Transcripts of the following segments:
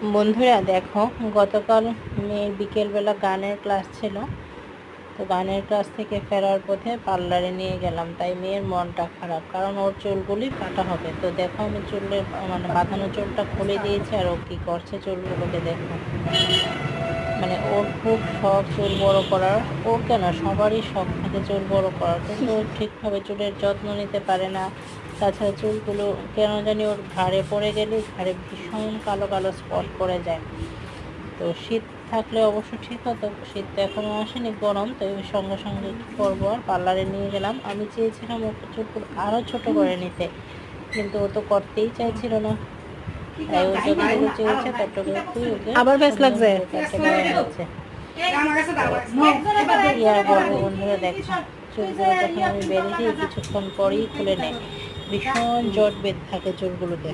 বন্ধুরা দেখো, গতকাল মেয়ের বিকেলবেলা গানের ক্লাস ছিল। তো গানের ক্লাস থেকে ফেরার পথে পার্লারে নিয়ে গেলাম, তাই মেয়ের মনটা খারাপ, কারণ ওর চুলগুলি কাটা হবে। তো দেখো, আমি চুলের বাঁধানো চুলটা খুলে দিয়েছি, আর ও কী করছে চুলগুলোকে দেখো। ওর খুব শখ চুল বড় করার। ওর কেন, সবারই শখ থাকে চুল বড় করার, কিন্তু ও ঠিকভাবে চুলের যত্ন নিতে পারে না। তাছাড়া চুলগুলো কেন জানি ওর ঘাড়ে পড়ে গেলে ঘাড়ে ভীষণ কালো কালো স্পট পড়ে যায়। তো শীত থাকলে অবশ্য ঠিক হতো, শীত তো এখনও আসেনি, গরম। তো সঙ্গে সঙ্গে কী করবো, আর পার্লারে নিয়ে গেলাম। আমি চেয়েছিলাম ওর চুলগুলো আরও ছোটো করে নিতে, কিন্তু ও তো করতেই চাইছিল না। তাই ও যতটুকু চেয়েছে ততটুকু ওকে আবার ব্যাস লাগছে কাটতে দেওয়া হচ্ছে। কি আর বলবো বন্ধুরা, দেখো চুলগুলো যখন আমি বেঁধে দিই কিছুক্ষণ পরেই খুলে নেয়, ভীষণ জট বেঁধে থাকে চুলগুলোতে।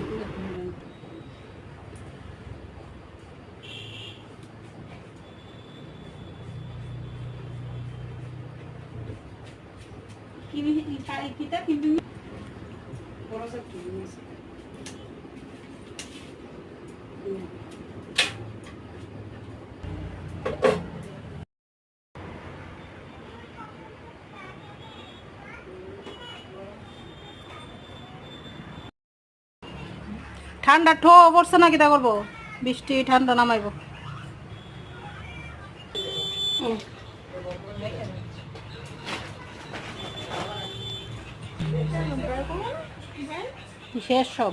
ঠান্ডা ঠো পড়ছে না, কিতা করবো, বৃষ্টি ঠান্ডা নামাইব। শেষ সব